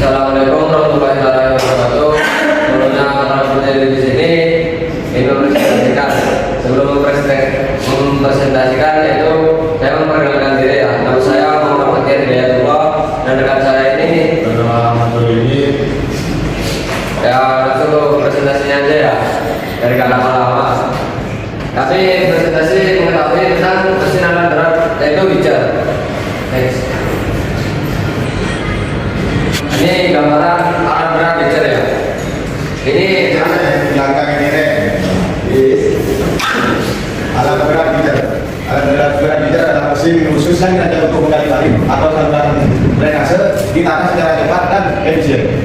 Assalamualaikum warahmatullahi wabarakatuh. Sebelumnya para di sini ini mempresentasikan. Sebelum mempresentasikan yaitu saya memperkenalkan diri ya. Nama saya Muhammad Fakir Hidayatullah dan rekan saya ini ya langsung ke presentasinya aja ya dari kata lama. Tapi presentasi mengetahui tentang mesin alat berat yaitu bijar. Next. Ini gambaran alat berat bijar ya. Ini belakang ini alat berat bijar. Alat berat bijar adalah mesin khusus yang ada untuk menggali balik atau saluran drainase di tanah secara cepat dan efisien.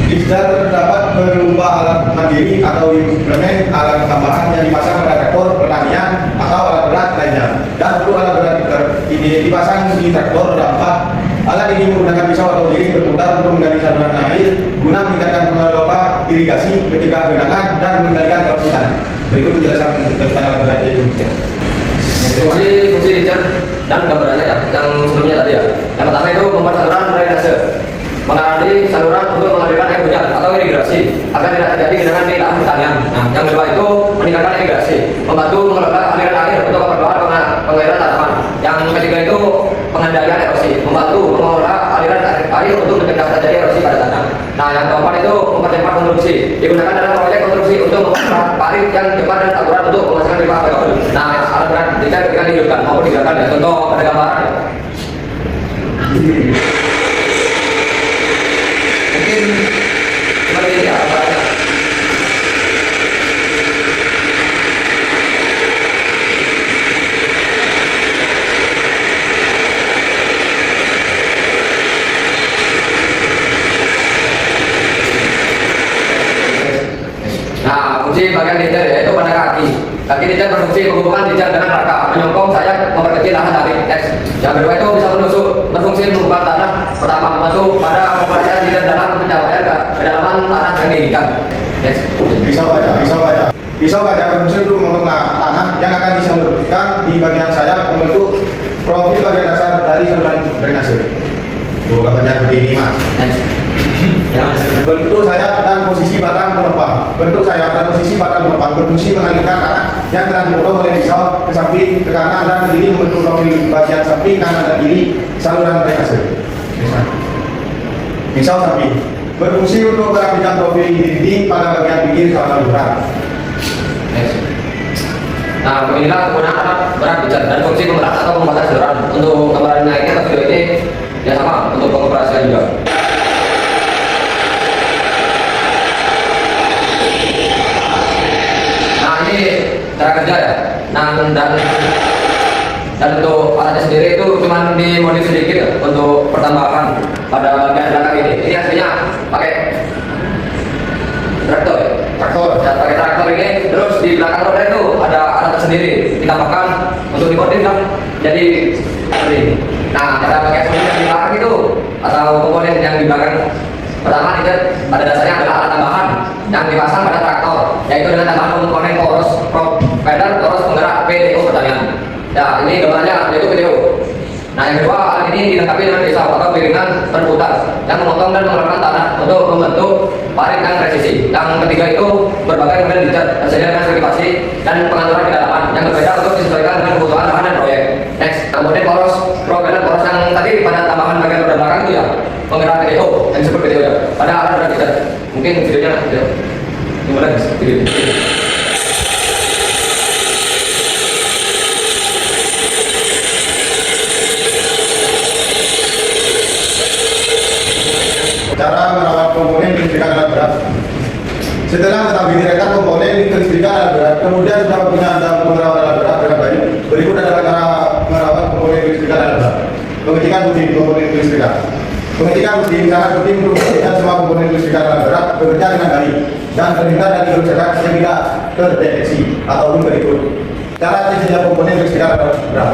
Bijar dapat berupa alat mandiri atau implemen alat tambahan yang dipasang pada traktor pertanian atau alat berat lainnya. Dan untuk alat berat ini dipasang di traktor roda 4. Alat ini menggunakan pisau atau diri berputar untuk menggali saluran air guna meningkatkan pengelolaan irigasi, mencegah genangan dan mengendalikan kerusakan. Berikut penjelasan tentang alat berat itu. Fungsi bijar dan gambarannya ya, yang sebelumnya tadi ya. Yang pertama itu membuat saluran drainase, mengaliri saluran untuk mengalirkan air hujan atau irigasi agar tidak terjadi genangan di lahan pertanian. Nah, yang kedua itu meningkatkan irigasi, membantu mengelola aliran air untuk keperluan pengairan tanaman. Yang ketiga itu pengendalian erosi, membantu mengelola aliran air untuk mencegah terjadi erosi pada tanah. Nah, yang keempat itu mempercepat konstruksi, digunakan dalam proyek konstruksi untuk mempercepat parit yang cepat dan akurat untuk memasangkan pipa PVC. Nah, alat berat jika ketika dihidupkan maupun digerakkan ya, contoh pada gambaran ya. Mungkin seperti ini ya alatnya. Nah, fungsi bagian lijar yaitu pada kaki. Kaki lijar berfungsi menghubungkan lijar dengan rangka, menyokong sayap, memperkecil lahan tarik. Yang kedua itu bisa menusuk, berfungsi mengubah tanah. Pertama, membantu pada pemerasan lijar dalam pencapaian kedalaman tanah yang diinginkan. Pisau kaca berfungsi untuk memotong tanah yang akan disalurkan di bagian sayap membentuk profil bagian dasar dari saluran drainase. Gambarnya seperti ini mas. Bentuk sayap dan posisi batang penopang. Bentuk sayap dan posisi batang penopang berfungsi mengalirkan tanah yang telah dipotong oleh pisau ke samping, ke kanan dan ke kiri membentuk profil bagian samping, kanan dan kiri saluran drainase. Pisau samping berfungsi untuk merapikan profil dinding pada bagian pinggir saluran berat. Nah, beginilah penggunaan alat berat bijar dan fungsi pemeras atau pembatas saluran. Untuk gambaran naiknya atau video ini ya sama untuk pengoperasian juga. Cara kerja ya. Nah, dan untuk alatnya sendiri itu cuma dimodif sedikit ya, untuk pertambahan pada bagian belakang ini. Ini aslinya pakai traktor ya. Pakai traktor ini, terus di belakang roda itu ada alat tersendiri ditambahkan untuk dimodif kan jadi seperti ini. Nah, cara pakai aslinya yang di belakang itu atau komponen yang di belakang pertama itu pada dasarnya adalah alat tambahan yang dipasang pada traktor, yaitu dengan tambahan komponen poros pedal poros penggerak PDO pertanian. Ya, ini gambarnya yaitu PDO. Nah, yang kedua alat ini dilengkapi dengan pisau atau piringan berputar yang memotong dan mengeluarkan tanah untuk membentuk parit yang presisi. Yang ketiga itu berbagai model bijar tersedia dengan sertifikasi dan pengaturan kedalaman yang berbeda untuk disesuaikan dengan kebutuhan lahan dan proyek. Next, kemudian poros poros yang tadi pada tambahan bagian roda belakang itu ya penggerak PDO yang disebut PDO ya. Pada alat berat bijar. Mungkin videonya ya. Gimana video? Cara merawat komponen kelistrikan alat berat. Setelah mengetahui direkan komponen kelistrikan alat berat, kemudian setelah punya Anda merawat alat berat dengan baik, berikut adalah cara merawat komponen kelistrikan alat berat. Pengecekan rutin komponen kelistrikan. Pengecekan rutin sangat penting untuk memastikan semua komponen kelistrikan alat berat bekerja dengan baik dan terhindar dari kerusakan yang tidak terdeteksi ataupun berikut. Cara cek komponen kelistrikan alat berat.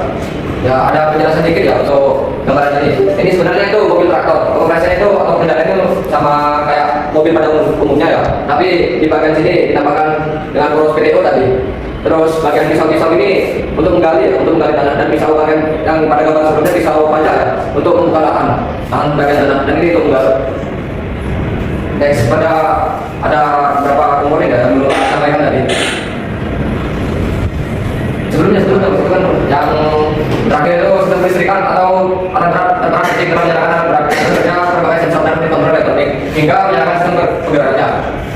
Ya, ada penjelasan dikit ya untuk gambaran ini. Ini sebenarnya itu mobil traktor. Pengoperasian itu atau kendalanya itu sama kayak mobil pada umumnya ya. Tapi di bagian sini ditambahkan dengan poros PDO tadi. Terus bagian pisau-pisau ini untuk menggali tanah, dan pisau yang pada gambar sebelumnya pisau panjang ya, untuk membuka lahan bagian tanah, dan ini untuk menggali. Next, ada beberapa komponen ya yang belum saya sampaikan tadi. Sebelumnya kan yang terakhir itu sistem listrikan atau alat cek dalam menyalakan alat berat bekerja berbagai sensor dan kontrol elektronik hingga menyalakan sistem penggeraknya.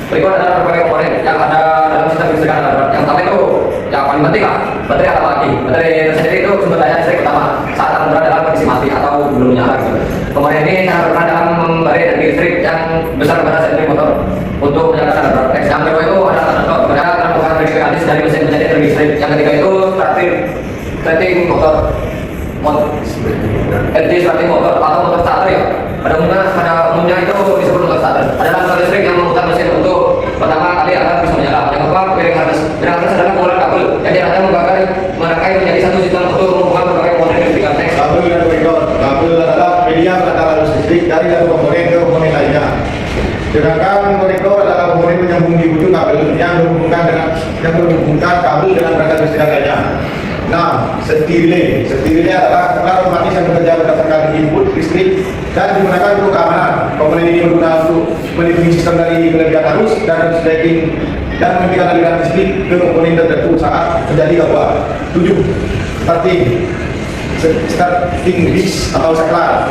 Berikut adalah berbagai komponen yang ada dalam sistem listrikan alat berat. Yang pertama itu yang paling penting lah, baterai atau lagi. Baterai itu sendiri itu sumber daya listrik utama saat alat berat dalam kondisi mati atau belum menyala gitu. Komponen ini sangat berperan dalam memberi energi listrik yang besar kepada sentri motor untuk menyalakan alat berat. Next, yang kedua itu adalah contoh kepada melakukan energi mekanis dari mesin menjadi energi listrik. Yang ketiga itu starting motor, energi starting motor atau motor starter ya. Pada umumnya itu disebut motor starter. Adalah motor listrik yang memutar mesin untuk pertama kali agar bisa menyala. Yang kedua, bearing harness. Bearing harness adalah kumpulan kabel yang diarahkan merangkai menjadi satu sistem untuk menghubungkan berbagai komponen listrik. Next, Kabel dan koridor. Kabel adalah media antara arus listrik dari satu komponen ke komponen lainnya. Sedangkan koridor adalah komponen penyambung di ujung kabel yang menghubungkan kabel dengan perangkat listrik lainnya. Nah, safety relay adalah alat otomatis yang bekerja berdasarkan input listrik dan digunakan untuk keamanan. Komponen ini berguna untuk melindungi sistem dari kelebihan arus dan resleting dan menghentikan aliran listrik ke komponen tertentu saat terjadi gangguan. 7. Starting list atau saklar.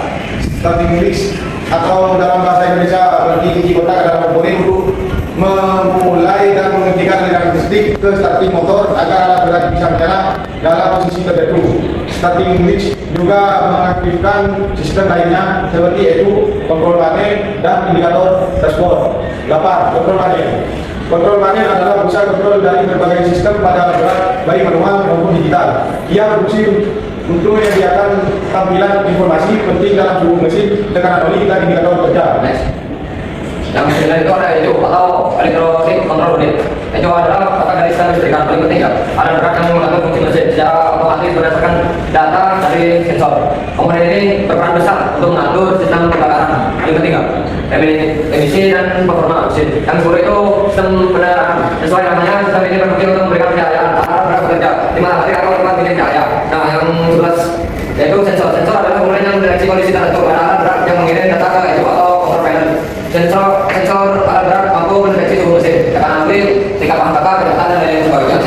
Starting list atau dalam bahasa Indonesia berarti kunci kotak adalah komponen untuk memulai dan menghentikan aliran listrik ke starting motor agar alat berat bisa menyala dalam posisi tertentu. Starting list juga mengaktifkan sistem lainnya seperti yaitu kontrol panel dan indikator dashboard. 8. Kontrol panel. Kontrol panel adalah pusat kontrol dari berbagai sistem pada alat berat baik manual maupun digital. Ia berfungsi untuk menyediakan tampilan informasi penting dalam sebuah mesin, tekanan oli dan indikator kerja. next. Yang kedua itu ada itu atau electronic control unit. Itu adalah kata dari sistem listrikan paling penting ya. Ada berat yang mengatur fungsi mesin secara otomatis berdasarkan data dari sensor. Komponen ini berperan besar untuk mengatur sistem kebakaran paling penting ya. Emisi dan performa mesin. Yang kedua itu sistem penerangan. Sesuai namanya, sistem ini berfungsi untuk memberikan pencahayaan alat berat bekerja di mana mati atau lewat minim cahaya. Nah, yang 11 yaitu sensor. Sensor adalah komponen yang mendeteksi kondisi tertentu pada alat berat yang mengirim data ke itu atau control panel. Sensor alat berat mampu mendeteksi suhu mesin, tekanan oil, tingkat bahan bakar, kecepatan dan lain sebagainya.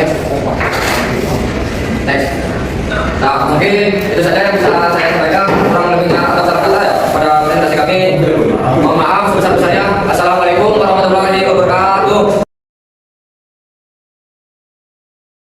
Next. Nah, mungkin itu saja yang bisa saya